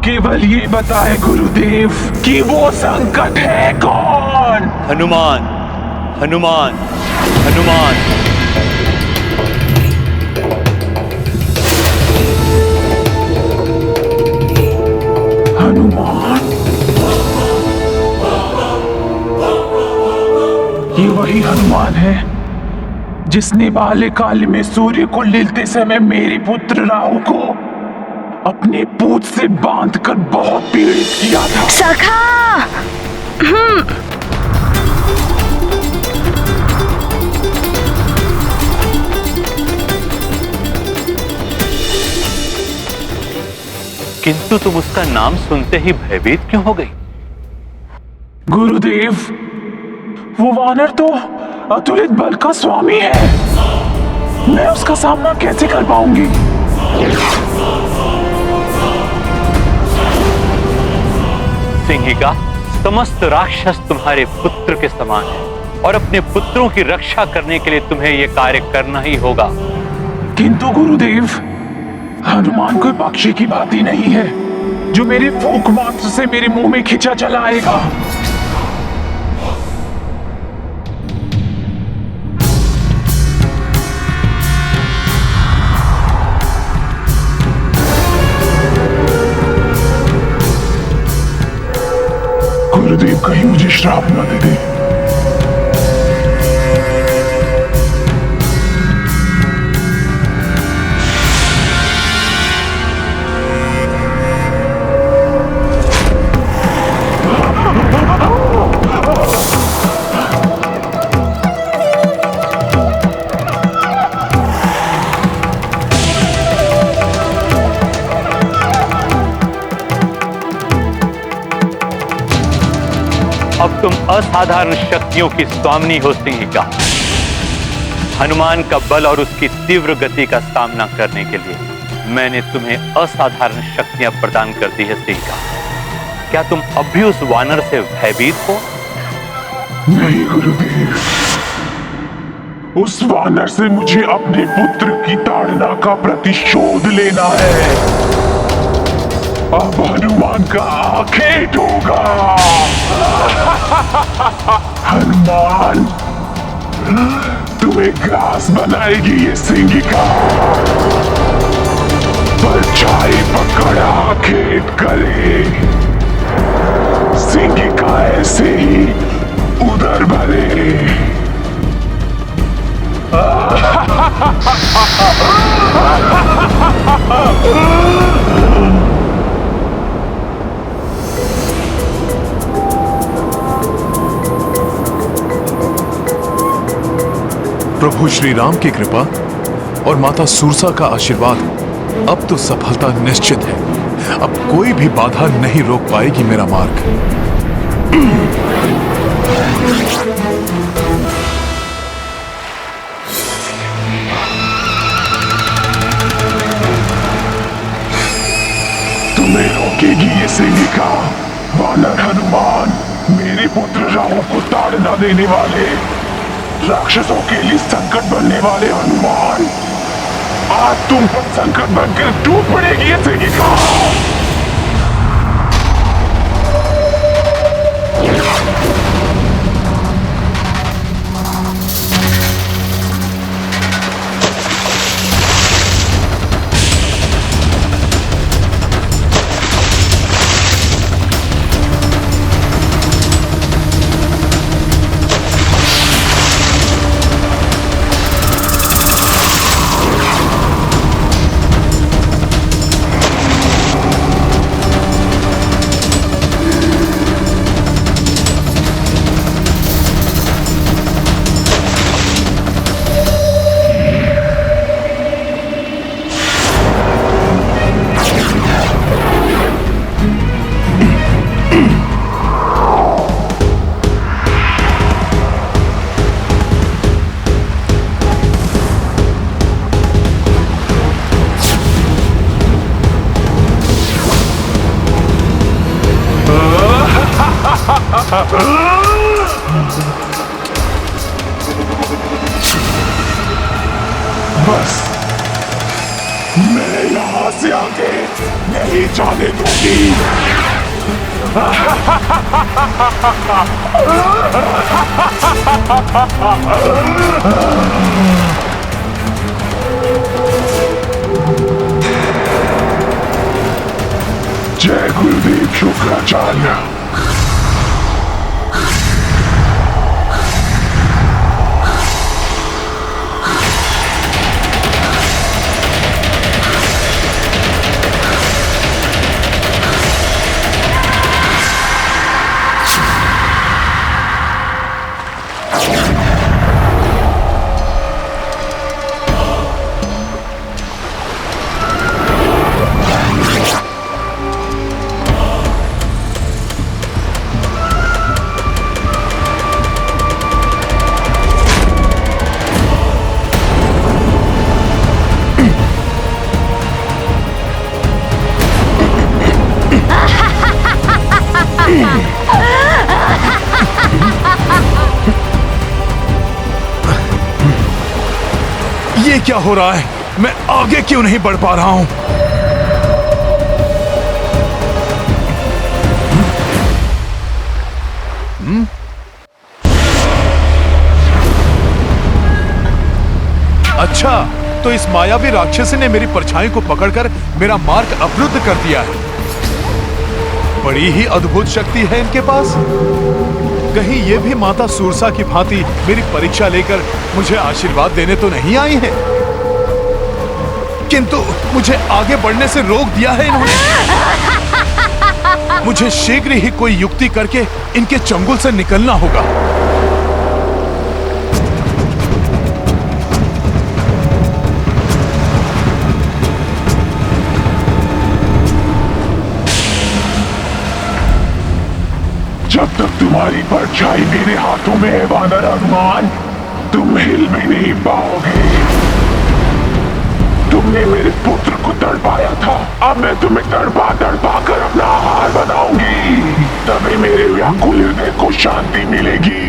केवल ये बताए गुरुदेव कि वो संकट है कौन? हनुमान, हनुमान, हनुमान। हनुमान? ये वही हनुमान है जिसने बाल्यकाल में सूर्य को लेते समय मेरे पुत्र राहु को अपने पूंछ से बांधकर बहुत पीड़ित किया था। सखा! किंतु तुम उसका नाम सुनते ही भयभीत क्यों हो गई? गुरुदेव, वो वानर तो अतुलित बल का स्वामी है। मैं उसका सामना कैसे कर पाऊंगी? सिंहिका, समस्त राक्षस तुम्हारे पुत्र के समान है और अपने पुत्रों की रक्षा करने के लिए तुम्हें यह कार्य करना ही होगा। किंतु गुरुदेव, हनुमान कोई पक्षी की भांति नहीं है जो मेरे फूंक मात्र से मेरे मुंह में खिंचा चला आएगा। गुरुदेव कहीं मुझे श्राप न दे दे। अब तुम असाधारण शक्तियों की स्वामिनी हो सिंहिका। हनुमान का बल और उसकी तीव्र गति का सामना करने के लिए मैंने तुम्हें असाधारण शक्तियां प्रदान कर दी है सिंहिका। क्या तुम अब भी उस वानर से भयभीत हो? नहीं गुरुदेव, उस वानर से मुझे अपने पुत्र की ताड़ना का प्रतिशोध लेना है। अब हनुमान का आखेट होगा। हनुमान, तुम्हें घास बनाएगी ये सिंहिका। परछाई पकड़ आखेट करे। सिंहिका ऐसे ही उधर भले। प्रभु श्री राम की कृपा और माता सूरसा का आशीर्वाद, अब तो सफलता निश्चित है। अब कोई भी बाधा नहीं रोक पाएगी मेरा मार्ग। तुम्हें रोकेगी ये सिंहिका। वानर हनुमान, मेरे पुत्र राहु को ताड़ना देने वाले, राक्षसों के लिए संकट बनने वाले हनुमान, आज तुम पर संकट बनकर टूट पड़ेगी ये सिंहिका। बस मैं यहां से आगे नहीं जाने दूंगी। जय गुरुदेव शुक्राचार्य। ये क्या हो रहा है? मैं आगे क्यों नहीं बढ़ पा रहा हूं? अच्छा, तो इस मायावी राक्षसी ने मेरी परछाई को पकड़कर मेरा मार्ग अवरुद्ध कर दिया है। बड़ी ही अद्भुत शक्ति है इनके पास। कहीं ये भी माता सूरसा की भांति मेरी परीक्षा लेकर मुझे आशीर्वाद देने तो नहीं आई है, किंतु मुझे आगे बढ़ने से रोक दिया है इन्होंने। मुझे शीघ्र ही कोई युक्ति करके इनके चंगुल से निकलना होगा। जब तक तुम्हारी परछाई मेरे हाथों में है वानर हनुमान, तुम हिल भी नहीं पाओगे। तुमने मेरे पुत्र को तड़पाया था, अब मैं तुम्हें तड़पा तड़पा कर अपना आहार बनाऊंगी। तभी मेरे व्याकुल हृदय को शांति मिलेगी।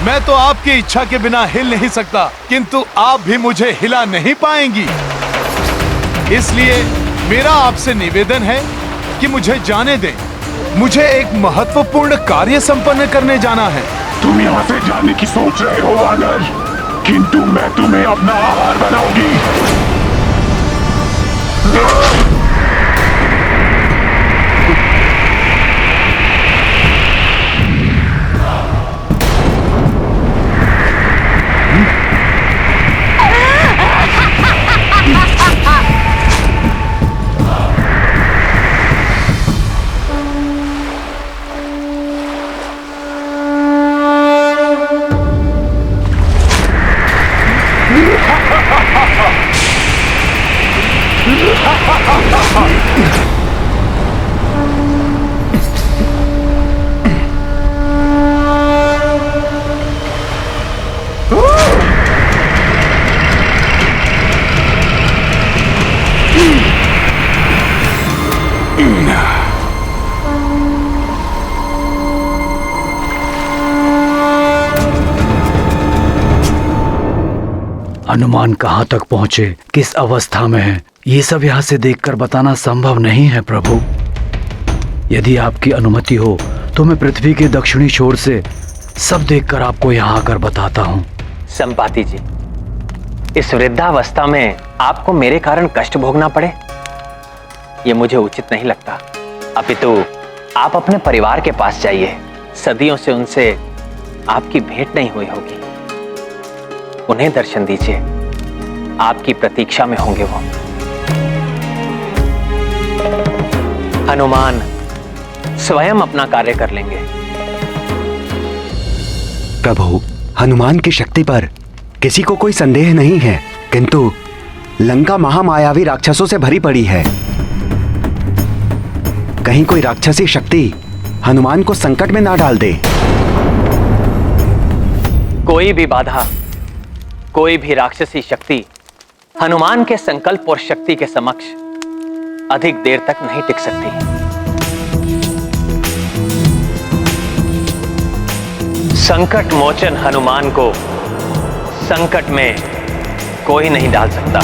मैं तो आपकी इच्छा के बिना हिल नहीं सकता, किंतु आप भी मुझे हिला नहीं पाएंगी। इसलिए मेरा आपसे निवेदन है कि मुझे जाने दें। मुझे एक महत्वपूर्ण कार्य संपन्न करने जाना है। तुम यहाँ से जाने की सोच रहे हो वानर, किंतु मैं तुम्हें अपना आहार बनाऊंगी। हनुमान कहाँ तक पहुँचे, किस अवस्था में है, ये सब यहाँ से देखकर बताना संभव नहीं है प्रभु। यदि आपकी अनुमति हो तो मैं पृथ्वी के दक्षिणी छोर से सब देखकर आपको यहाँ आकर बताता हूँ। संपाति जी, इस वृद्धावस्था में आपको मेरे कारण कष्ट भोगना पड़े, ये मुझे उचित नहीं लगता। अपितु आप अपने परिवार के पास जाइए। सदियों से उनसे आपकी भेंट नहीं हुई होगी, उन्हें दर्शन दीजिए। आपकी प्रतीक्षा में होंगे वो। हनुमान स्वयं अपना कार्य कर लेंगे। प्रभु, हनुमान की शक्ति पर किसी को कोई संदेह नहीं है, किंतु लंका महामायावी राक्षसों से भरी पड़ी है। कहीं कोई राक्षसी शक्ति हनुमान को संकट में ना डाल दे। कोई भी बाधा, कोई भी राक्षसी शक्ति हनुमान के संकल्प और शक्ति के समक्ष अधिक देर तक नहीं टिक सकती। संकट मोचन हनुमान को संकट में कोई नहीं डाल सकता।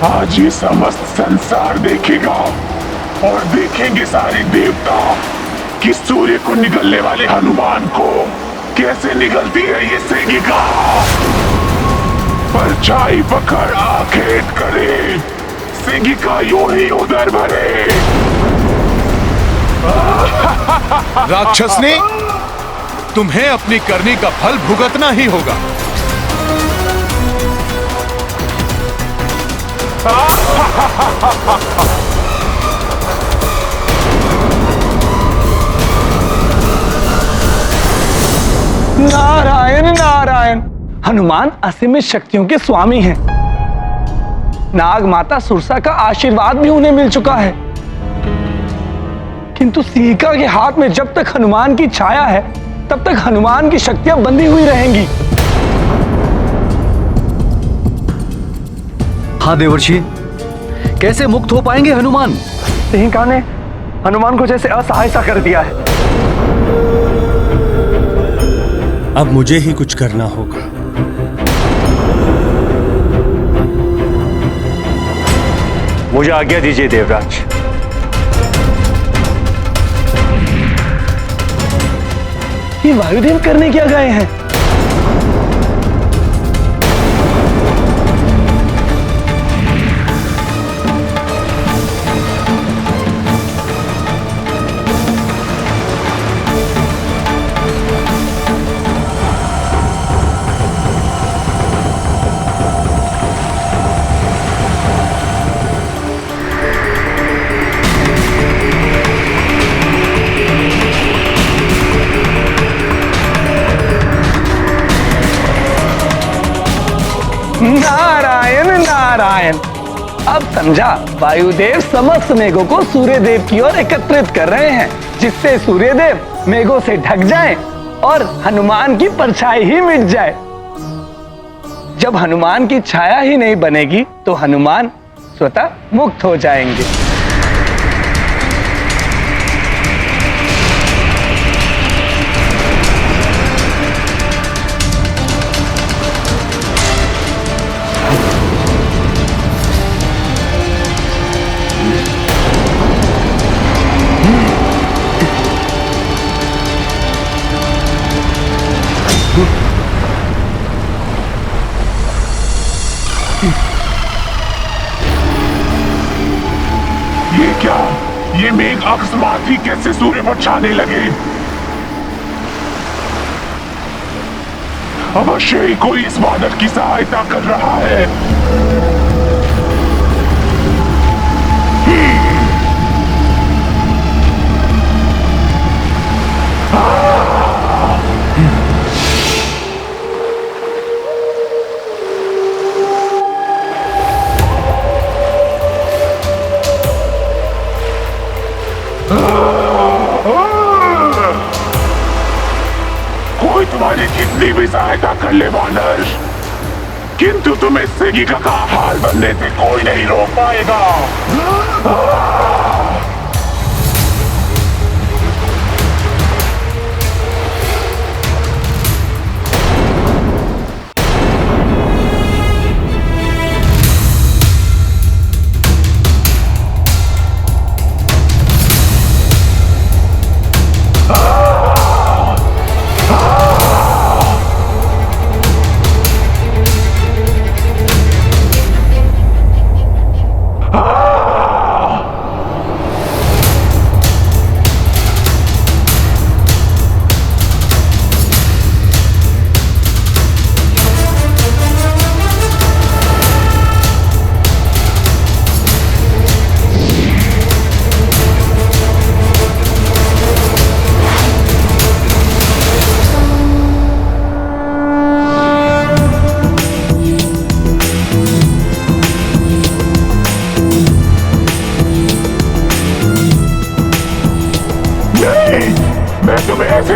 आज ये समस्त संसार देखेगा और देखेंगे सारे देवता कि सूर्य को निगलने वाले हनुमान को कैसे निगलती है ये सेगिका। परछाई पकड़ आखेट करे, सेगिका यूं ही उधर भरे। राक्षसनी, तुम्हें अपनी करनी का फल भुगतना ही होगा। नारायण नारायण। हनुमान असीमित शक्तियों के स्वामी हैं। नाग माता सुरसा का आशीर्वाद भी उन्हें मिल चुका है, किंतु सीका के हाथ में जब तक हनुमान की छाया है तब तक हनुमान की शक्तियां बंधी हुई रहेंगी। हाँ देवर्षि, कैसे मुक्त हो पाएंगे हनुमान? सिंहिका ने हनुमान को जैसे असहाय सा कर दिया है। अब मुझे ही कुछ करना होगा। मुझे आज्ञा दीजिए देवराज। ये वायुदेव करने क्या गए हैं? नारायण नारायण। अब समझा, वायुदेव समस्त मेघों को सूर्यदेव की ओर एकत्रित कर रहे हैं, जिससे सूर्यदेव मेघों से ढक जाएं और हनुमान की परछाई ही मिट जाए। जब हनुमान की छाया ही नहीं बनेगी तो हनुमान स्वतः मुक्त हो जाएंगे। ये क्या? ये मेघ अकस्मात ही कैसे सूर्य पर छाने लगे? अवश्य ही कोई इस बादल की सहायता कर रहा है। कोई तुम्हारी कितनी भी सहायता कर ले वानर, किंतु तुम्हें सेगिका का हाल बनने से कोई नहीं रोक पाएगा।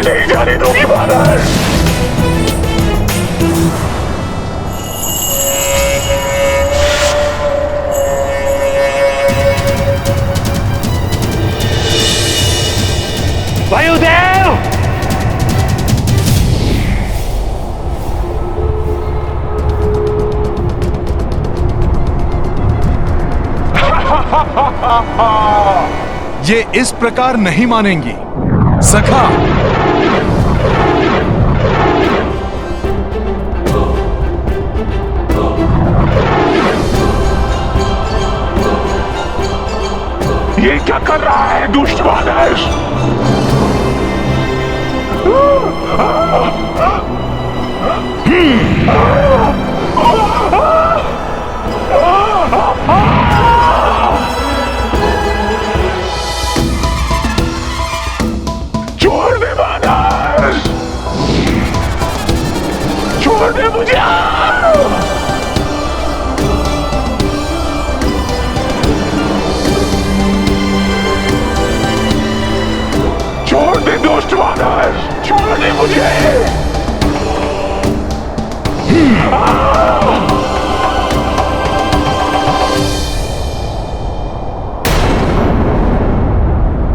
नहीं जाने दूंगी बानर। वायुदेव! ये इस प्रकार नहीं मानेंगी सखा। ये क्या कर रहा है दुष्ट बानर? छोड़ दे बानर, छोड़ दे मुझे। छोड़ दे दुष्ट बानर, छोड़ दे मुझे।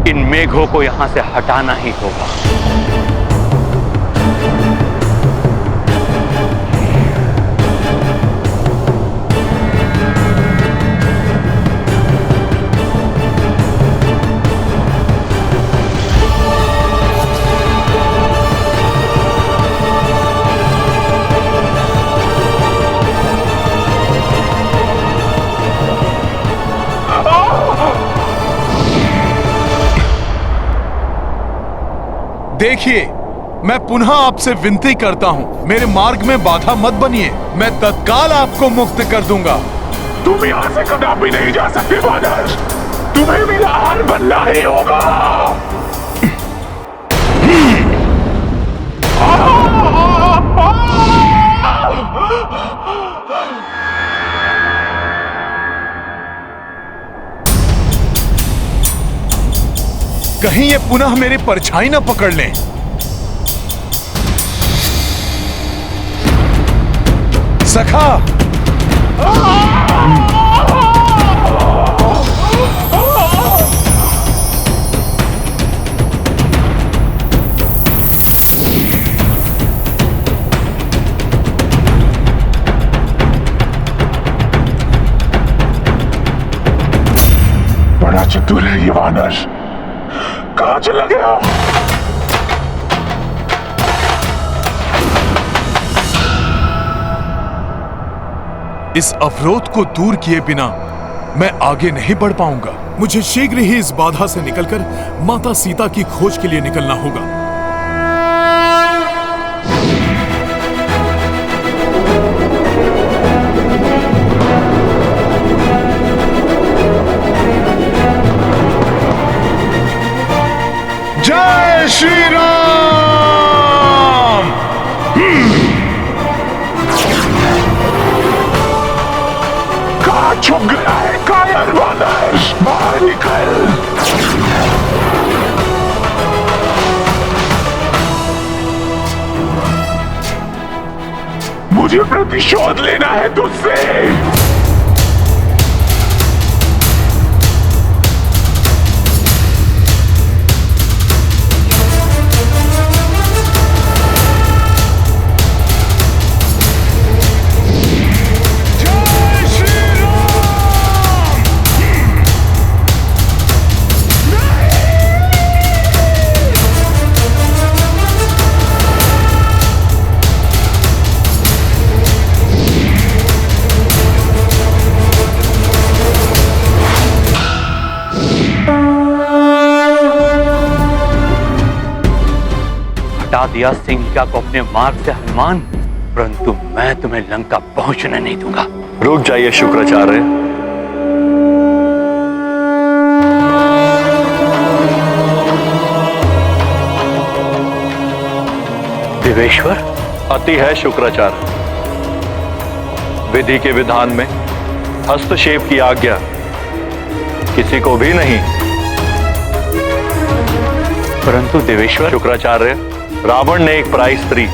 इन मेघों को यहां से हटाना ही होगा। देखिए, मैं पुनः आपसे विनती करता हूँ, मेरे मार्ग में बाधा मत बनिए। मैं तत्काल आपको मुक्त कर दूंगा। तुम यहाँ से कदापि नहीं जा सकते बानर, तुम्हें मेरा हार बनना ही होगा। कहीं ये पुनः मेरी परछाई न पकड़ लें। सखा, बड़ा चतुर है ये वानर, कहाँ चला गया? इस अवरोध को दूर किए बिना मैं आगे नहीं बढ़ पाऊंगा। मुझे शीघ्र ही इस बाधा से निकलकर माता सीता की खोज के लिए निकलना होगा। जय श्री राम। कहाँ छुप गया है कायर वानर? बाहर निकल। मुझे प्रतिशोध लेना है तुझसे। हटा दिया सिंहिका को अपने मार्ग से हनुमान, परंतु मैं तुम्हें लंका पहुंचने नहीं दूंगा। रुक जाइए शुक्राचार्य। देवेश्वर, अति है शुक्राचार्य। विधि के विधान में हस्तक्षेप की आज्ञा किसी को भी नहीं। परंतु देवेश्वर, शुक्राचार्य, रावण ने एक पराई स्त्री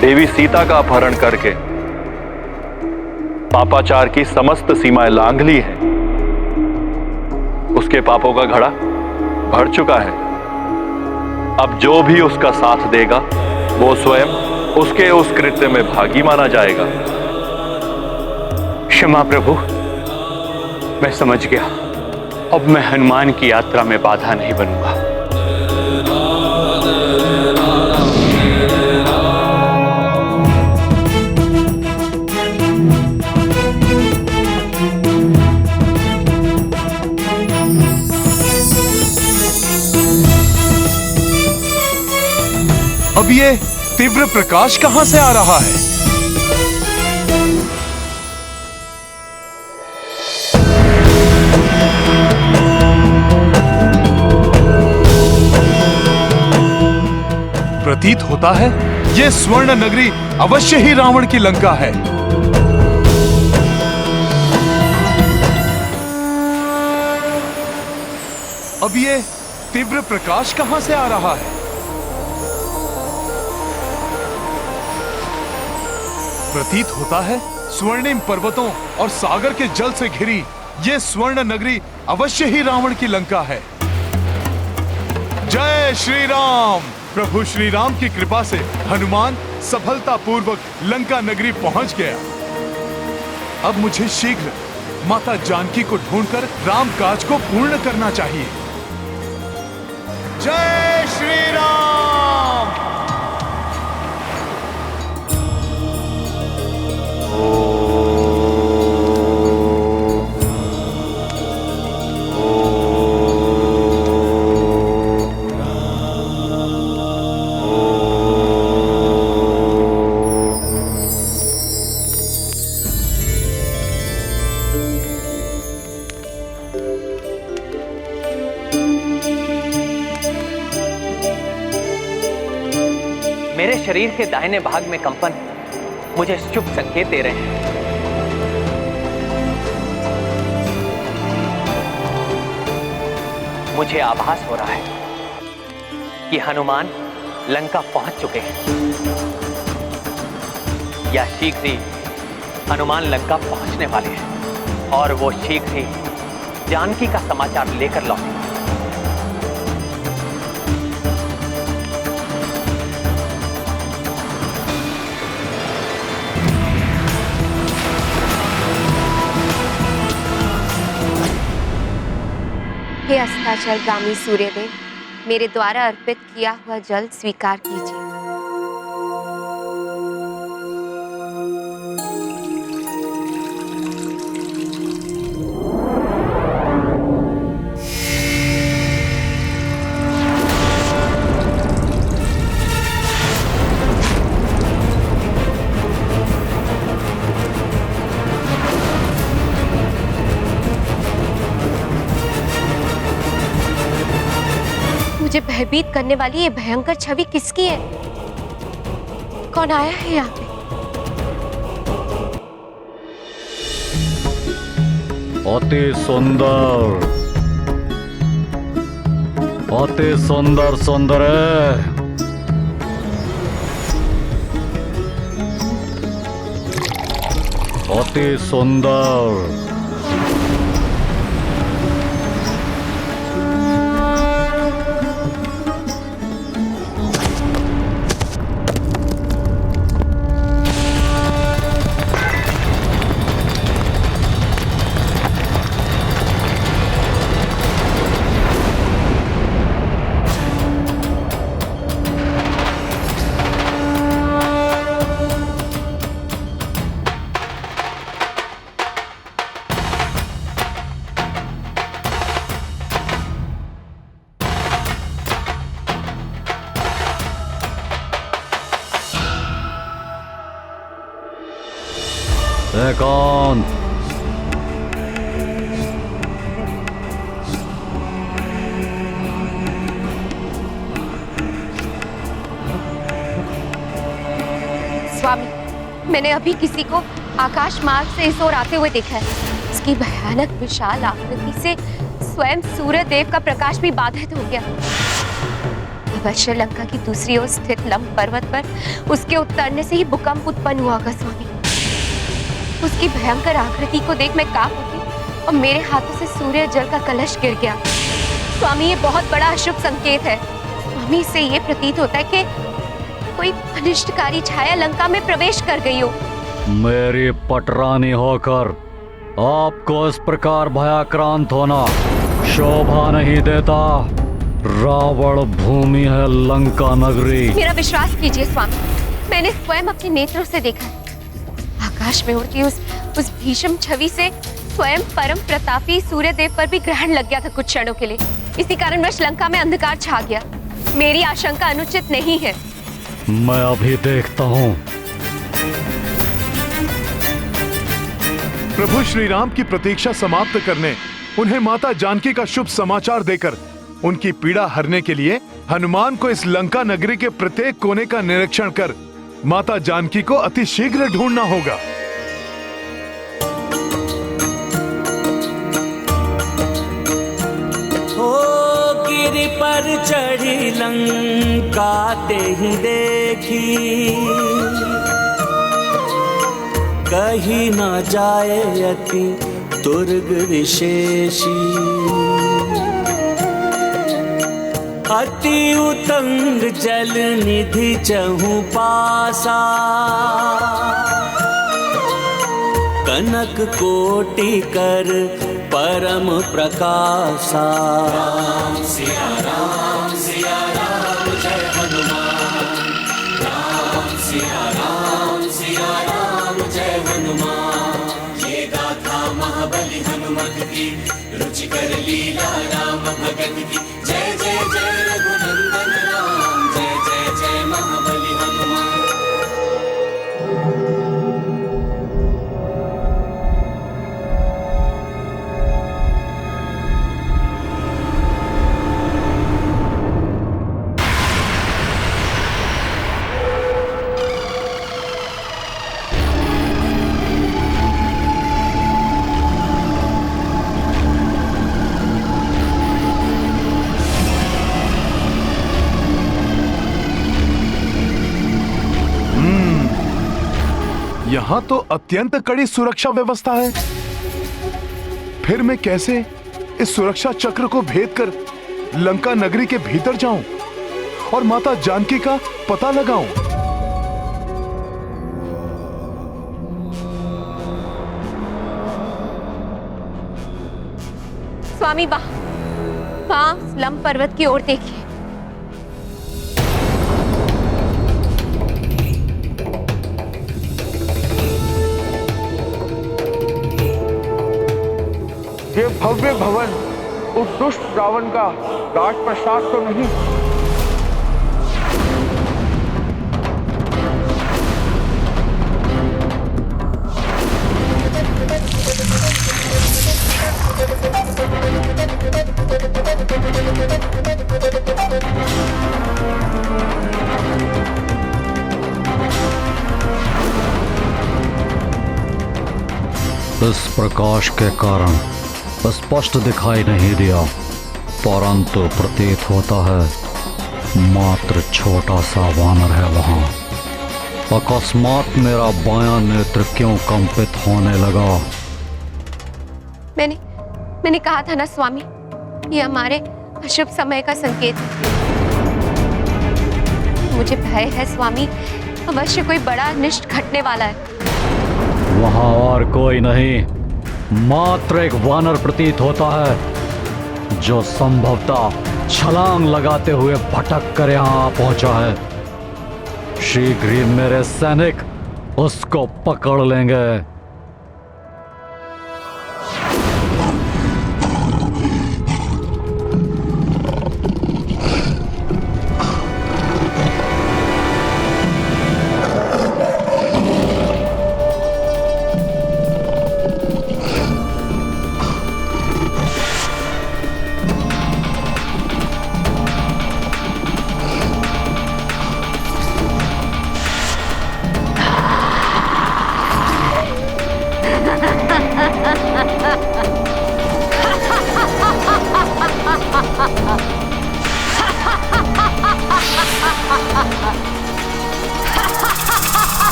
देवी सीता का अपहरण करके पापाचार की समस्त सीमाएं लांघ ली है। उसके पापों का घड़ा भर चुका है। अब जो भी उसका साथ देगा वो स्वयं उसके उस कृत्य में भागी माना जाएगा। क्षमा प्रभु, मैं समझ गया। अब मैं हनुमान की यात्रा में बाधा नहीं बनूंगा। अब ये तीव्र प्रकाश कहां से आ रहा है? प्रतीत होता है ये स्वर्ण नगरी अवश्य ही रावण की लंका है। अब ये तीव्र प्रकाश कहां से आ रहा है? प्रतीत होता है स्वर्णिम पर्वतों और सागर के जल से घिरी ये स्वर्ण नगरी अवश्य ही रावण की लंका है। जय श्री राम। प्रभु श्री राम की कृपा से हनुमान सफलतापूर्वक लंका नगरी पहुंच गया। अब मुझे शीघ्र माता जानकी को ढूंढकर राम काज को पूर्ण करना चाहिए। जय श्री राम। मेरे शरीर के दाहिने भाग में कंपन मुझे शुभ संकेत दे रहे हैं। मुझे आभास हो रहा है कि हनुमान लंका पहुंच चुके हैं या शीघ्र ही हनुमान लंका पहुंचने वाले हैं और वो शीघ्र ही जानकी का समाचार लेकर लौटे। हे अस्ताचलगामी सूर्यदेव, मेरे द्वारा अर्पित किया हुआ जल स्वीकार कीजिए। मुझे भयभीत करने वाली ये भयंकर छवि किसकी है? कौन आया है यहाँ पे? अति सुंदर, अति सुंदर सुंदर है। अति सुंदर। कौन? स्वामी, मैंने अभी किसी को आकाश मार्ग से इस ओर आते हुए देखा है। इसकी भयानक विशाल आकृति से स्वयं सूर्य देव का प्रकाश भी बाधित हो गया। अवश्य लंका की दूसरी ओर स्थित लंब पर्वत पर उसके उतरने से ही भूकंप उत्पन्न हुआ होगा स्वामी। उसकी भयंकर आकृति को देख मैं कांप उठी और मेरे हाथों से सूर्य जल का कलश गिर गया। स्वामी, ये बहुत बड़ा अशुभ संकेत है। स्वामी, इससे ये प्रतीत होता है कि कोई अनिष्टकारी छाया लंका में प्रवेश कर गई हो। मेरी पटरानी होकर आपको इस प्रकार भयाक्रांत होना शोभा नहीं देता। रावण भूमि है लंका नगरी। मेरा विश्वास कीजिए स्वामी, मैंने स्वयं अपने नेत्रों से देखा। आकाश में उड़ती उस भीषण छवि से स्वयं परम प्रतापी सूर्यदेव पर भी ग्रहण लग गया था कुछ क्षणों के लिए। इसी कारणवश लंका में अंधकार छा गया। मेरी आशंका अनुचित नहीं है। मैं अभी देखता हूँ। प्रभु श्री राम की प्रतीक्षा समाप्त करने, उन्हें माता जानकी का शुभ समाचार देकर उनकी पीड़ा हरने के लिए हनुमान को इस लंका नगरी के प्रत्येक कोने का निरीक्षण कर माता जानकी को अति शीघ्र ढूंढना होगा। हो गिरि पर चढ़ी लंका ते ही देखी, कहीं न जाए अति दुर्ग विशेषी। अति उतंग जल निधि चहु पासा, कनक कोटि कर परम प्रकाशा। राम सिया राम जय हनुमान। राम सिया राम जय हनुमान। ये गाथा महाबली हनुमत की, रुचिकर लीला राम भगत की। जय जय जय रघुनंदन राम, जय जय जय महाबली हनुमान। यहाँ तो अत्यंत कड़ी सुरक्षा व्यवस्था है। फिर मैं कैसे इस सुरक्षा चक्र को भेद कर लंका नगरी के भीतर जाऊं और माता जानकी का पता लगाऊं? स्वामी, वहां लंब पर्वत की ओर देखिए। ये भव्य भवन उस दुष्ट रावण का राजप्रसाद तो नहीं? इस प्रकाश के कारण स्पष्ट दिखाई नहीं दिया, परंतु प्रतीत होता है मात्र छोटा सा वानर है वहां। अकस्मात मेरा बायां नेत्र क्यों कंपित होने लगा? मैंने कहा था ना स्वामी, ये हमारे अशुभ समय का संकेत है। मुझे भय है स्वामी, अवश्य कोई बड़ा अनिष्ट घटने वाला है। वहां और कोई नहीं, मात्र एक वानर प्रतीत होता है जो संभवतः छलांग लगाते हुए भटक कर यहां पहुंचा है। शीघ्र ही मेरे सैनिक उसको पकड़ लेंगे।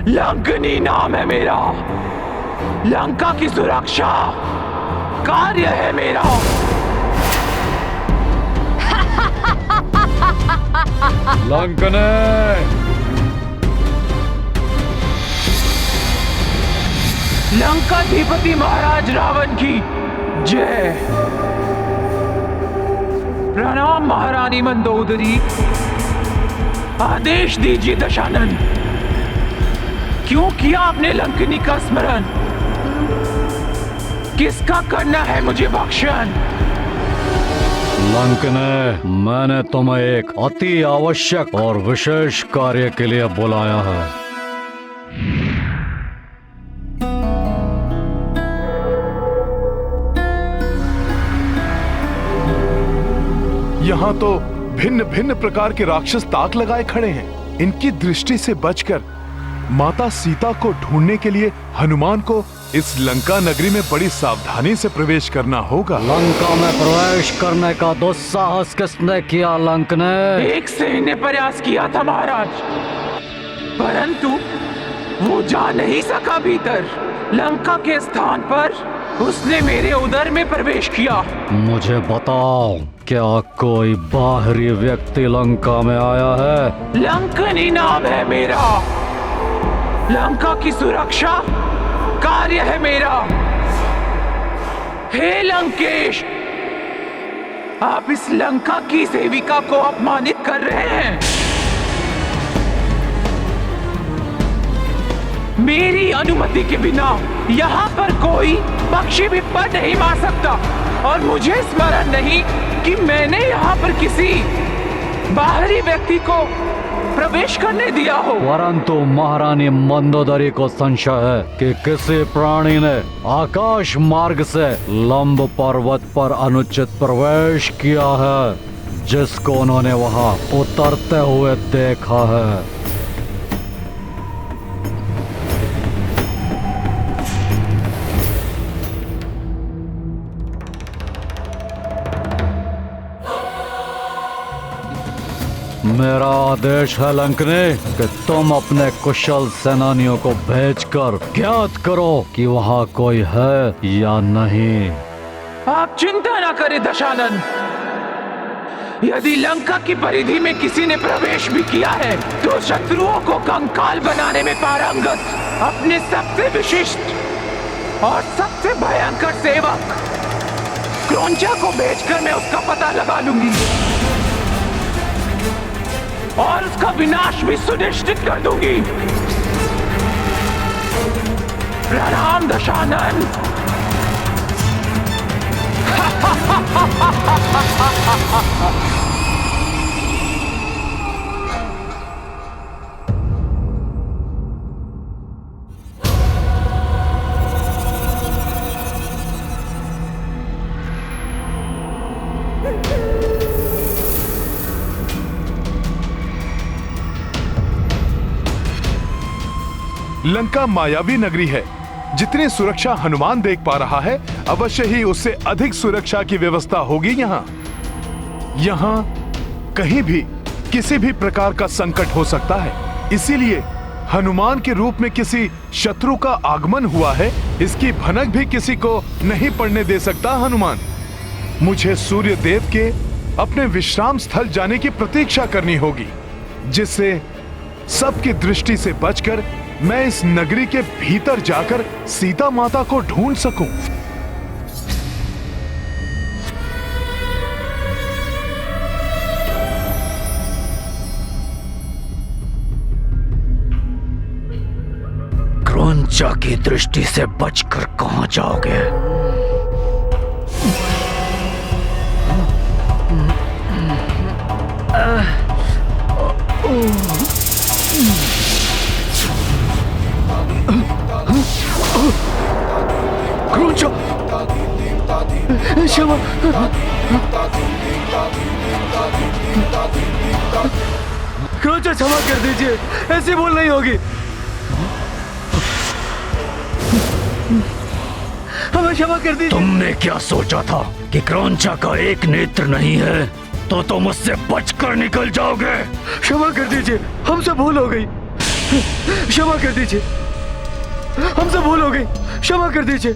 लंकनी नाम है मेरा। लंका की सुरक्षा कार्य है मेरा। लंकने लंकाधिपति महाराज रावण की जय। प्रणाम महारानी मंदोदरी। आदेश दीजिए दशानन, क्यों किया आपने लंकनी का स्मरण? किसका करना है मुझे भक्षण? लंकने, मैंने तुम्हें एक अति आवश्यक और विशेष कार्य के लिए बुलाया है। यहाँ तो भिन्न भिन्न प्रकार के राक्षस ताक लगाए खड़े हैं। इनकी दृष्टि से बचकर माता सीता को ढूंढने के लिए हनुमान को इस लंका नगरी में बड़ी सावधानी से प्रवेश करना होगा। लंका में प्रवेश करने का दुस्साहस किसने किया लंकने? एक सैन्य प्रयास किया था महाराज, परंतु वो जा नहीं सका भीतर। लंका के स्थान पर उसने मेरे उदर में प्रवेश किया। मुझे बताओ, क्या कोई बाहरी व्यक्ति लंका में आया है? लंकनी नाम है मेरा। लंका की सुरक्षा कार्य है मेरा। हे लंकेश, आप इस लंका की सेविका को अपमानित कर रहे हैं। मेरी अनुमति के बिना यहाँ पर कोई पक्षी भी पर नहीं मार सकता, और मुझे स्मरण नहीं कि मैंने यहाँ पर किसी बाहरी व्यक्ति को प्रवेश करने दिया हो। परंतु महारानी मंदोदरी को संशय है कि किसी प्राणी ने आकाश मार्ग से लंब पर्वत पर अनुचित प्रवेश किया है, जिसको उन्होंने वहां उतरते हुए देखा है। मेरा आदेश है लंकने कि तुम अपने कुशल सेनानियों को भेजकर ज्ञात करो कि वहाँ कोई है या नहीं। आप चिंता न करें दशानन। यदि लंका की परिधि में किसी ने प्रवेश भी किया है तो शत्रुओं को कंकाल बनाने में पारंगत अपने सबसे विशिष्ट और सबसे भयंकर सेवक क्रौंचा को भेजकर मैं उसका पता लगा लूंगी और उसका विनाश भी सुनिश्चित कर दूंगी। प्रणाम दशानन। लंका मायावी नगरी है। जितनी सुरक्षा हनुमान देख पा रहा है, अवश्य ही उससे अधिक सुरक्षा की व्यवस्था होगी। यहाँ कहीं भी किसी भी प्रकार का संकट हो सकता है, इसीलिए हनुमान के रूप में किसी शत्रु का आगमन हुआ है, इसकी भनक भी किसी को नहीं पड़ने दे सकता हनुमान। मुझे सूर्य देव के अपने विश्राम स्थल जाने की प्रतीक्षा करनी होगी, जिससे सबकी दृष्टि से बचकर मैं इस नगरी के भीतर जाकर सीता माता को ढूंढ सकूं। क्रौंचा की दृष्टि से बचकर कहां जाओगे? क्रौंचा, क्षमा, क्रौंचा क्षमा कर दीजिए, ऐसी भूल नहीं होगी। हमें क्षमा कर दीजिए। तुमने क्या सोचा था कि क्रौंचा का एक नेत्र नहीं है तो तुम उससे बचकर निकल जाओगे? क्षमा कर दीजिए, हमसे भूल हो गई। क्षमा कर दीजिए, हमसे भूल हो गई, क्षमा कर दीजिए।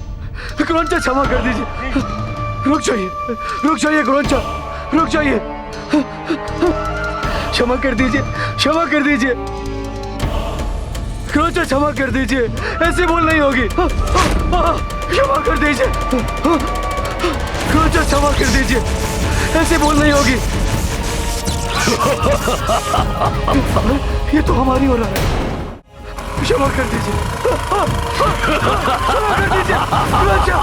क्रौंचा क्षमा कर दीजिए। रुक जाइए क्रौंचा, रुक जाइए। क्षमा कर दीजिए, क्षमा कर दीजिए क्रौंचा, क्षमा कर दीजिए, ऐसी भूल नहीं होगी। क्षमा कर दीजिए क्रौंचा, क्षमा कर दीजिए, ऐसी भूल नहीं होगी। ये तो हमारी हो रहा है। क्षमा कर दीजिए, क्षमा कर दीजिए क्रौंचा,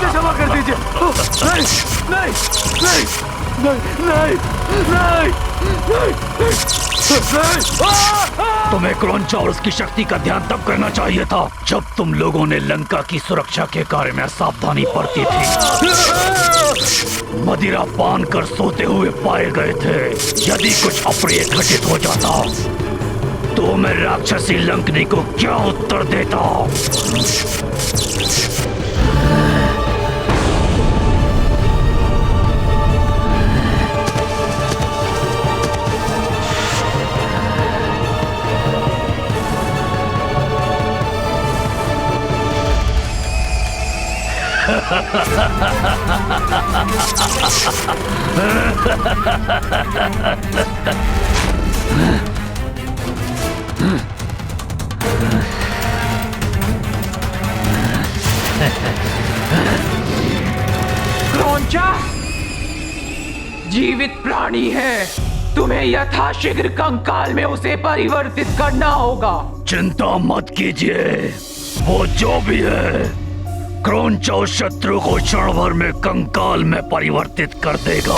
क्षमा कर दीजिए। नहीं नहीं नहीं नहीं नहीं नहीं तुम्हें क्रौंचा और उसकी शक्ति का ध्यान तब करना चाहिए था जब तुम लोगों ने लंका की सुरक्षा के कार्य में सावधानी बरती थी। मदिरा पान कर सोते हुए पाए गए थे। यदि कुछ अप्रिय घटित हो जाता तो मैं राक्षसी लंकनी को क्या उत्तर देता? क्रौंचा जीवित प्राणी है, तुम्हें यथाशीघ्र कंकाल में उसे परिवर्तित करना होगा। चिंता मत कीजिए, वो जो भी है क्रौंचा उस शत्रु को क्षण भर में कंकाल में परिवर्तित कर देगा।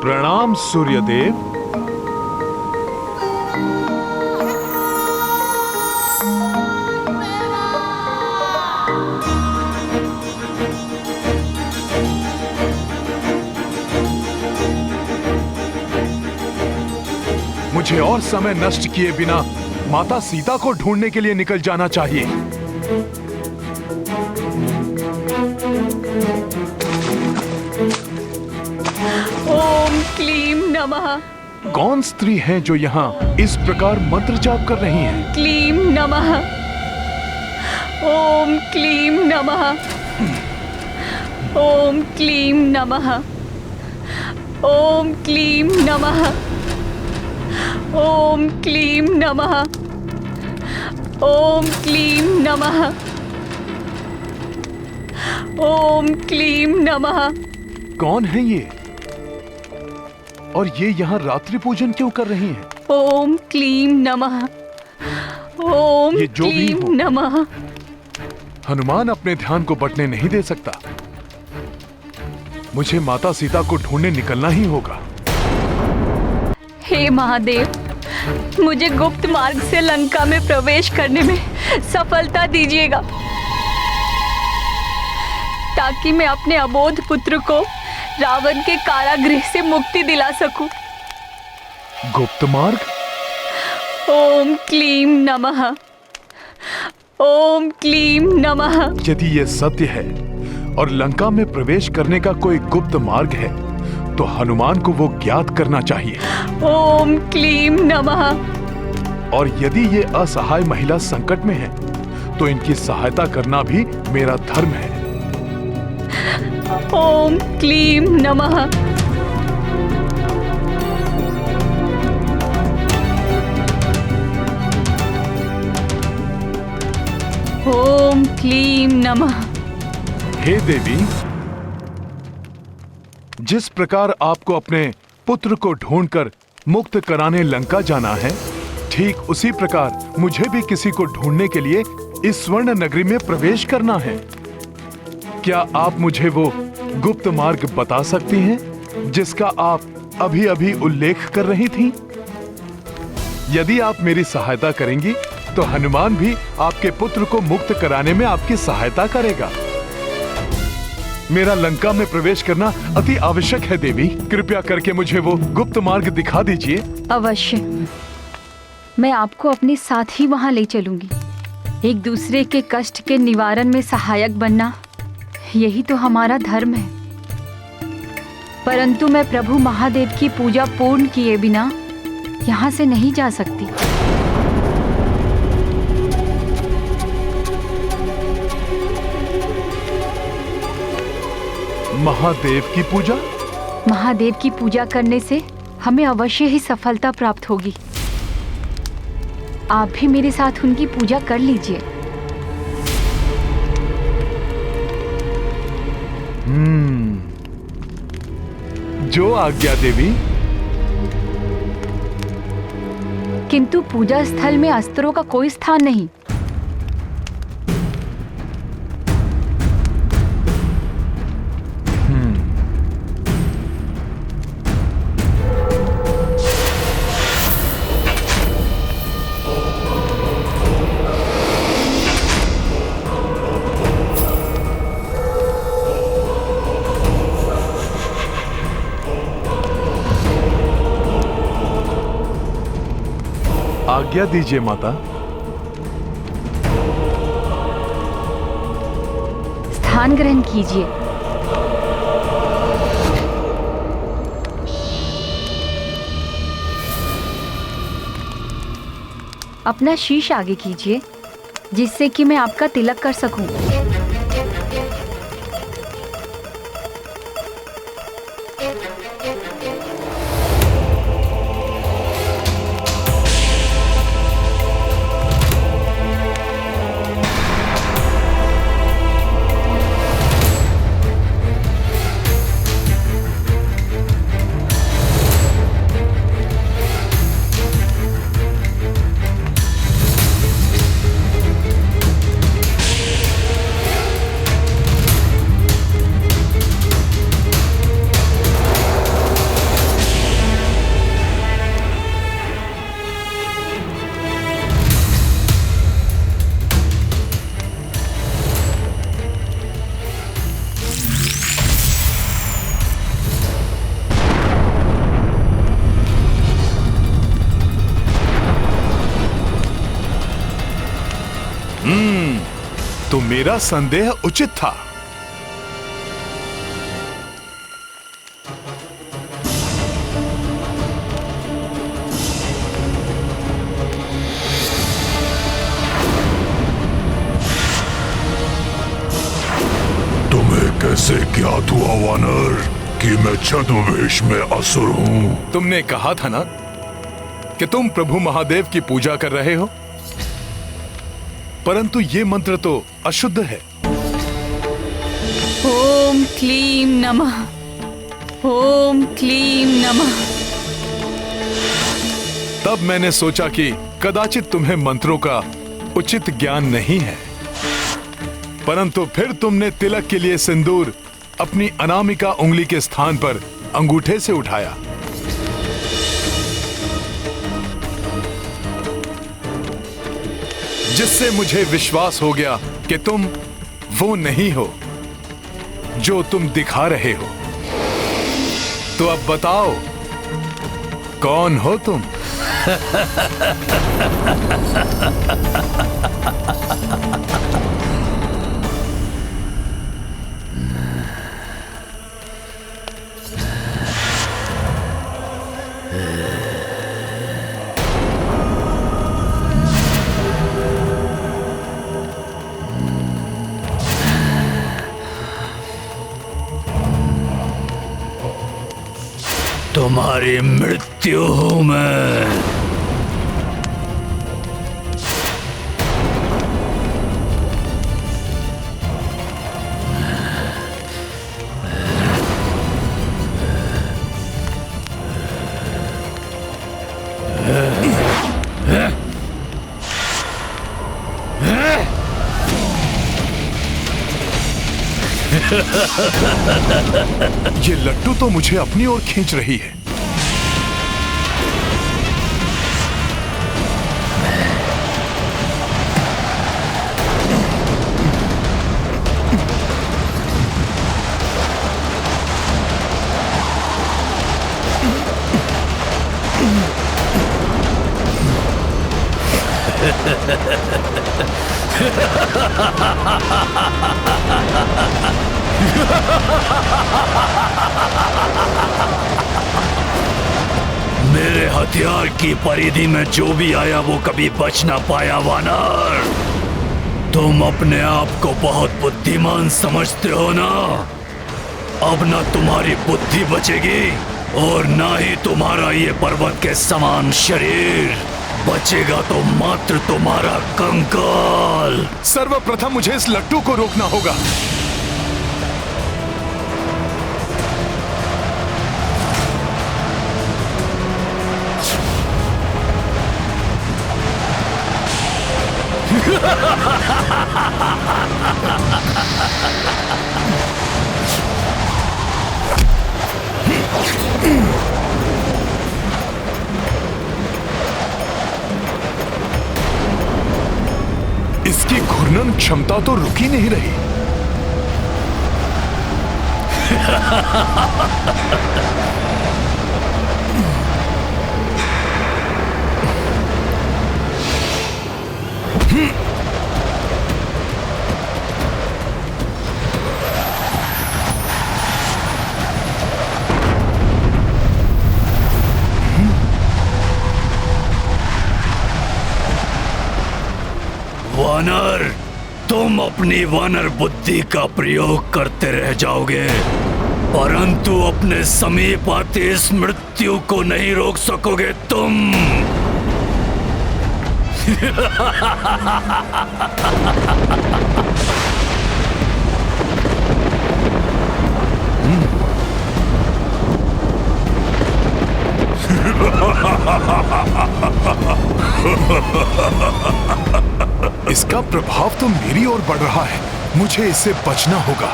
प्रणाम सूर्यदेव। मुझे और समय नष्ट किए बिना माता सीता को ढूंढने के लिए निकल जाना चाहिए। ओम क्लीम नमः। कौन स्त्री हैं जो यहाँ इस प्रकार मंत्र जाप कर रही हैं? क्लीम नमः। ओम क्लीम नमः। ओम क्लीम नमः। ओम क्लीम नमः। ओम क्लीम नमः। ओम क्लीम नमः। ओम क्लीम नमः। कौन है ये? और ये यहाँ रात्रि पूजन क्यों कर रही हैं? ओम क्लीम नमः। ओम ये जो भी क्लीम हो, नमः। हनुमान अपने ध्यान को बटने नहीं दे सकता। मुझे माता सीता को ढूंढने निकलना ही होगा। हे महादेव, मुझे गुप्त मार्ग से लंका में प्रवेश करने में सफलता दीजिएगा ताकि मैं अपने अबोध पुत्र को रावण के कारागृह से मुक्ति दिला सकूं। गुप्त मार्ग? ओम क्लीम नमः। ओम क्लीम नमः। यदि ये सत्य है और लंका में प्रवेश करने का कोई गुप्त मार्ग है तो हनुमान को वो ज्ञात करना चाहिए। ओम क्लीम नमः। और यदि ये असहाय महिला संकट में है तो इनकी सहायता करना भी मेरा धर्म है। ओम क्लीम नमः। ओम क्लीम नमः। हे देवी, जिस प्रकार आपको अपने पुत्र को ढूंढकर मुक्त कराने लंका जाना है, ठीक उसी प्रकार मुझे भी किसी को ढूंढने के लिए इस स्वर्ण नगरी में प्रवेश करना है। क्या आप मुझे वो गुप्त मार्ग बता सकती हैं जिसका आप अभी अभी उल्लेख कर रही थीं? यदि आप मेरी सहायता करेंगी तो हनुमान भी आपके पुत्र को मुक्त कराने में आपकी सहायता करेगा। मेरा लंका में प्रवेश करना अति आवश्यक है देवी। कृपया करके मुझे वो गुप्त मार्ग दिखा दीजिए। अवश्य, मैं आपको अपने साथ ही वहां ले चलूंगी। एक दूसरे के कष्ट के निवारण में सहायक बनना, यही तो हमारा धर्म है। परंतु मैं प्रभु महादेव की पूजा पूर्ण किए बिना यहाँ से नहीं जा सकती। महादेव की पूजा? महादेव की पूजा करने से हमें अवश्य ही सफलता प्राप्त होगी। आप भी मेरे साथ उनकी पूजा कर लीजिए। जो आज्ञा देवी। किंतु पूजा स्थल में अस्त्रों का कोई स्थान नहीं। आज्ञा दीजिए माता। स्थान ग्रहण कीजिए। अपना शीश आगे कीजिए, जिससे कि मैं आपका तिलक कर सकूं। तो मेरा संदेह उचित था। तुम्हें कैसे ज्ञात हुआ वानर कि मैं छद्मवेश में असुर हूँ? तुमने कहा था ना कि तुम प्रभु महादेव की पूजा कर रहे हो, परंतु ये मंत्र तो अशुद्ध है। ओम क्लीम नमः, ओम क्लीम नमः। तब मैंने सोचा कि कदाचित तुम्हें मंत्रों का उचित ज्ञान नहीं है, परंतु फिर तुमने तिलक के लिए सिंदूर अपनी अनामिका उंगली के स्थान पर अंगूठे से उठाया। जिससे मुझे विश्वास हो गया कि तुम वो नहीं हो जो तुम दिखा रहे हो। तो अब बताओ, कौन हो तुम? तुम्हारी मृत्यु हूं मैं। ये लट्टू तो मुझे अपनी ओर खींच रही है। मेरे हथियार की परिधि में जो भी आया वो कभी बच ना पाया वानर। तुम अपने आप को बहुत बुद्धिमान समझते हो ना? अब ना तुम्हारी बुद्धि बचेगी और ना ही तुम्हारा ये पर्वत के समान शरीर बचेगा, तो मात्र तुम्हारा कंकाल। सर्वप्रथम मुझे इस लट्टू को रोकना होगा। इसकी घूर्णन क्षमता तो रुक ही नहीं रही। वानर, तुम अपनी वानर बुद्धि का प्रयोग करते रह जाओगे, परंतु अपने समीप आती इस मृत्यु को नहीं रोक सकोगे तुम। इसका प्रभाव तो मेरी ओर बढ़ रहा है। मुझे इससे बचना होगा,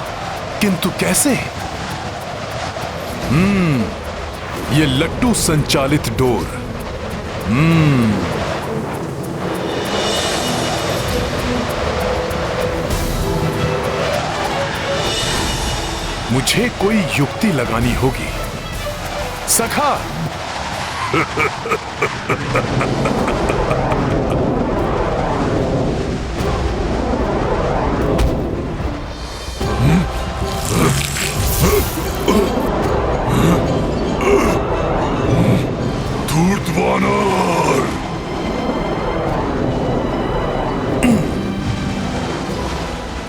किंतु कैसे? ये लट्टू संचालित डोर। मुझे कोई युक्ति लगानी होगी। सखा, धूर्त वानर,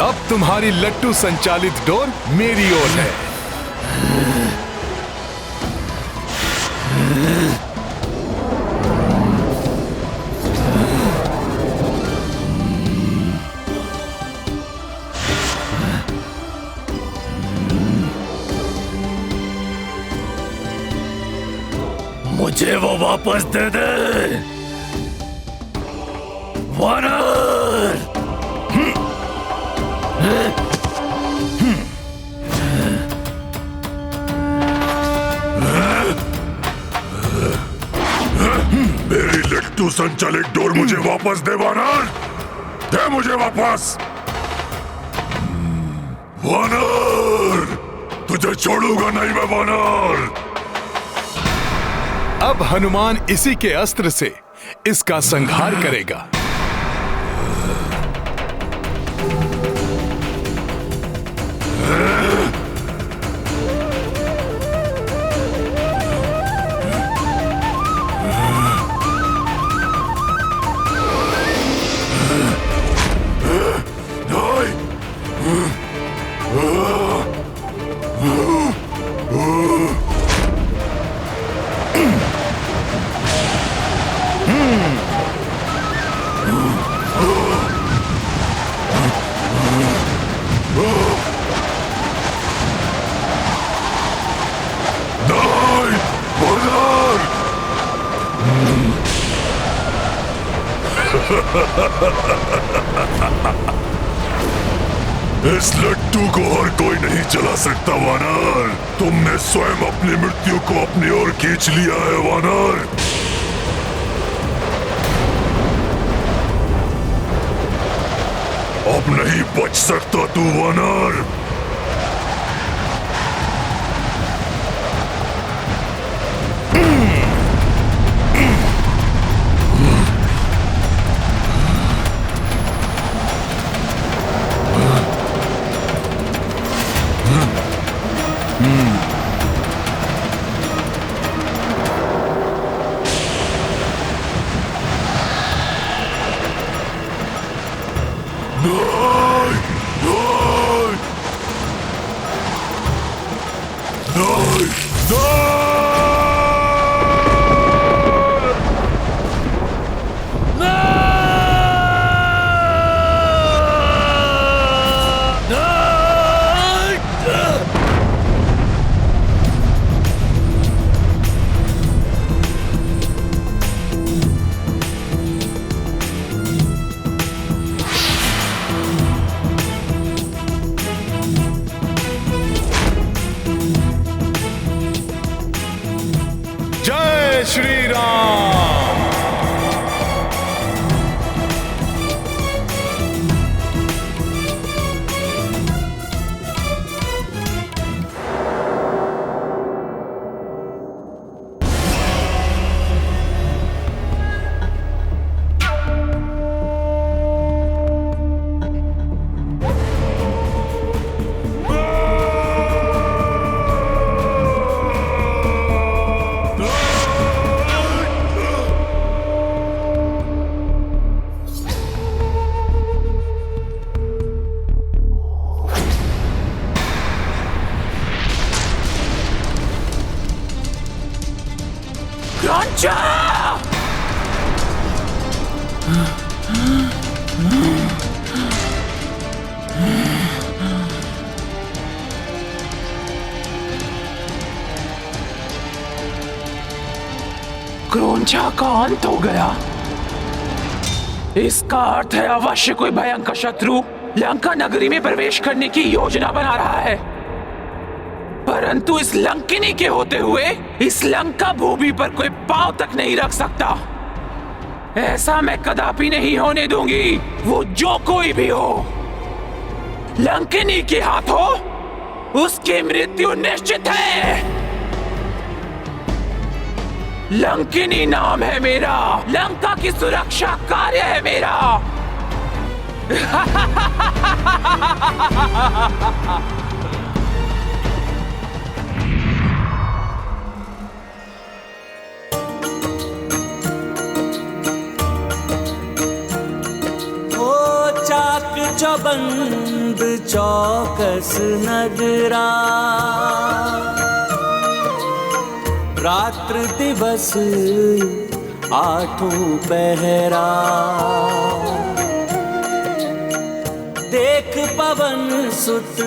अब तुम्हारी लट्टू संचालित डोर मेरी ओर है। मुझे वो वापस दे दे वानर। मेरी लट्टू संचालित डोर मुझे वापस दे वानर, दे मुझे वापस। वानर, तुझे छोड़ूंगा नहीं मैं वानर। अब हनुमान इसी के अस्त्र से इसका संहार करेगा। इस लट्टू को हर कोई नहीं चला सकता वानर। तुमने स्वयं अपनी मृत्यु को अपनी ओर खींच लिया है वानर। अब नहीं बच सकता तू वानर। जय श्री राम। क्रोंचा का अंत हो गया। इसका अर्थ है अवश्य कोई भयंकर शत्रु लंका नगरी में प्रवेश करने की योजना बना रहा है। परंतु इस लंकिनी के होते हुए इस लंका भूमि पर कोई पांव तक नहीं रख सकता। ऐसा मैं कदापि नहीं होने दूंगी। वो जो कोई भी हो, लंकिनी के हाथों उसकी मृत्यु निश्चित है। लंकिनी नाम है मेरा, लंका की सुरक्षा कार्य है मेरा। चाक चौबंद चौकस नगरा, रात्र दिवस आठों पहरा। देख पवन सुत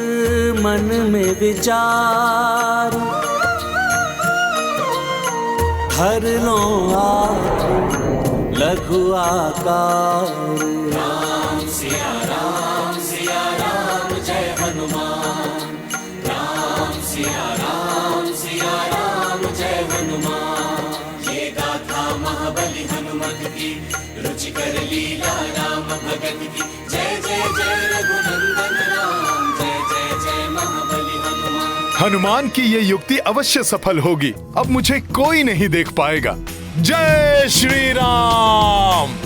मन में विचार, हर लो आप लघु आकार। सिया राम जय हनुमान। राम सिया राम जय हनुमान। ये गाथा महाबली हनुमत की, रुचिकर लीला राम भगत की। जय जय जय रघुनंदन राम, जय जय जय महाबली हनुमान। हनुमान की ये युक्ति अवश्य सफल होगी। अब मुझे कोई नहीं देख पाएगा। जय श्री राम।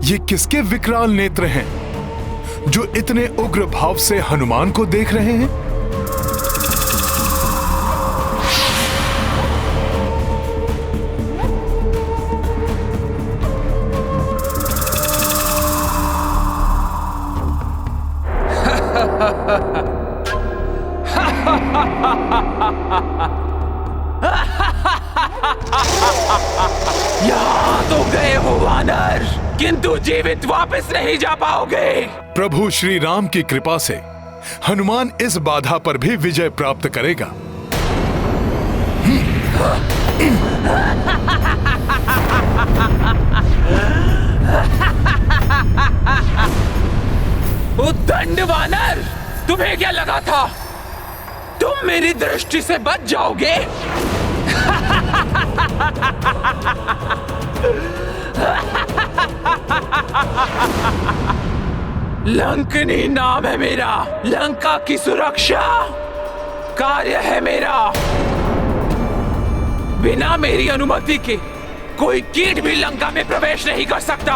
ये किसके विकराल नेत्र हैं जो इतने उग्र भाव से हनुमान को देख रहे हैं? यहाँ तो गए हो वानर, किंतु जीवित वापस नहीं जा पाओगे। प्रभु श्री राम की कृपा से हनुमान इस बाधा पर भी विजय प्राप्त करेगा। उद्दंड वानर, तुम्हें क्या लगा था तुम मेरी दृष्टि से बच जाओगे? लंकनी नाम है मेरा। लंका की सुरक्षा कार्य है मेरा। बिना मेरी अनुमति के कोई कीट भी लंका में प्रवेश नहीं कर सकता।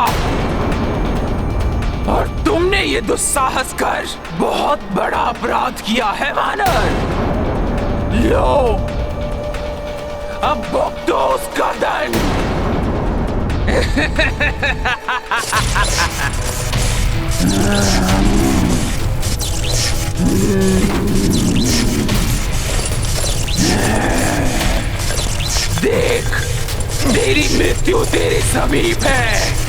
और तुमने ये दुस्साहस कर बहुत बड़ा अपराध किया है वानर। लो, अब भुगतो उसका दंड। देख, तेरी मृत्यु तेरे समीप है।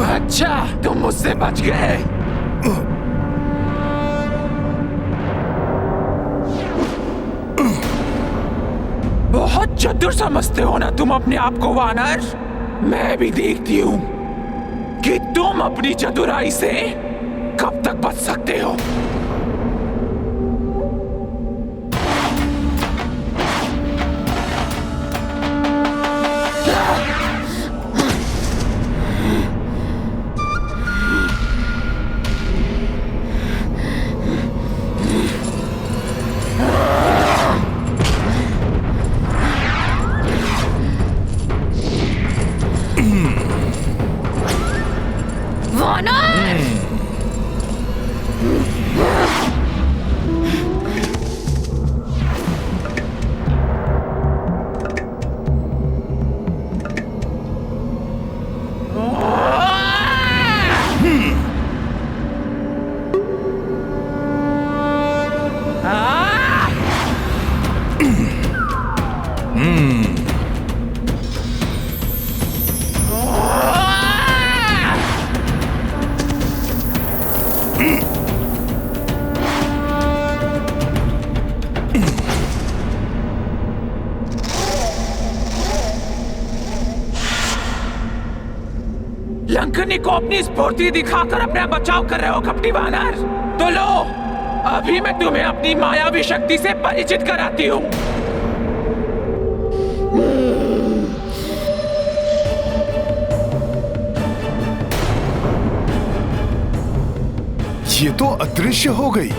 अच्छा, तुम मुझसे बच गए। बहुत चतुर समझते हो ना तुम अपने आप को वानर। मैं भी देखती हूँ कि तुम अपनी चतुराई से कब तक बच सकते हो। लंकनी को अपनी स्फूर्ति दिखाकर अपना बचाव कर रहे हो कपटी वानर। तो लो, अभी मैं तुम्हें अपनी मायावी शक्ति से परिचित कराती हूँ। ये तो अदृश्य हो गई।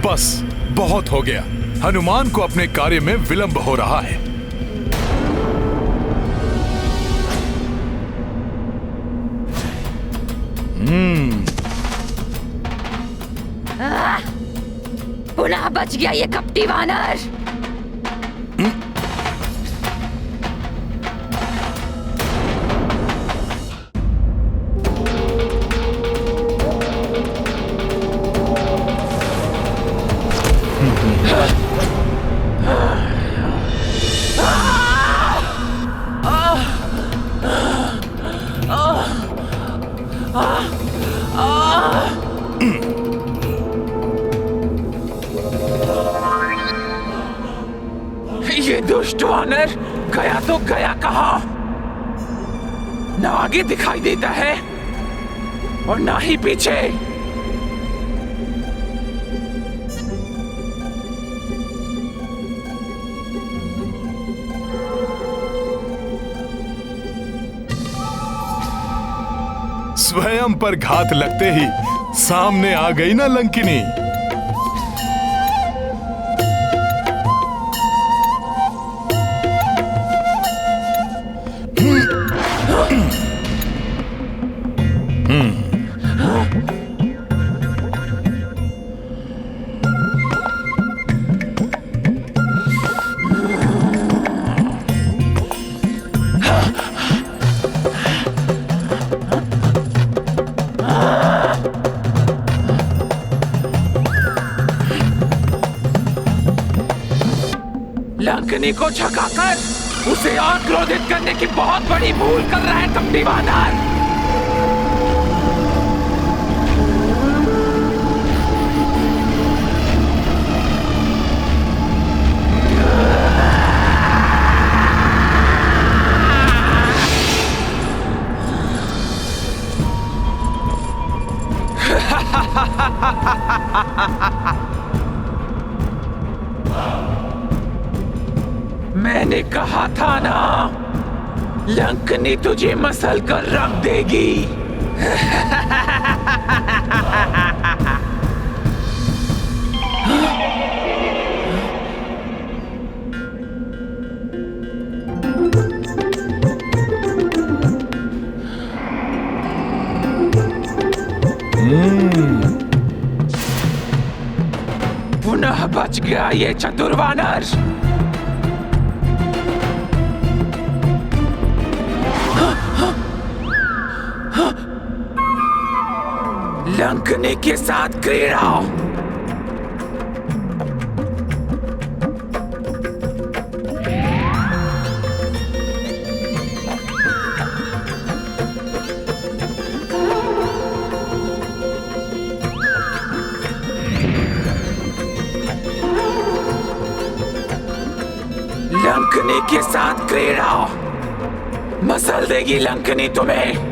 बस बहुत हो गया। हनुमान को अपने कार्य में विलंब हो रहा है। पुनः बच गया ये कपटी वानर। दुष्ट वानर गया तो गया कहाँ? न आगे दिखाई देता है और ना ही पीछे। स्वयं पर घात लगते ही सामने आ गई ना लंकिनी। लंकिनी को झकाकर उसे और क्रोधित करने की बहुत बड़ी भूल कर रहा है कपटी वानर। मैंने कहा था ना, लंकिनी तुझे मसल कर रख देगी। पुनः बच गया ये चतुर वानर। लंकिनी के साथ क्रीड़ा। लंकिनी के साथ क्रीड़ा। मसल देगी लंकिनी तुम्हें।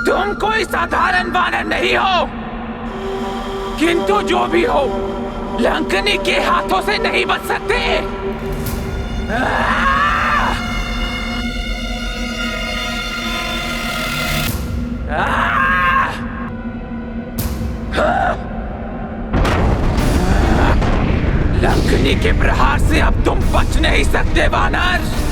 तुम कोई साधारण वानर नहीं हो, किंतु जो भी हो, लंकिनी के हाथों से नहीं बच सकते। लंकिनी के प्रहार से अब तुम बच नहीं सकते वानर।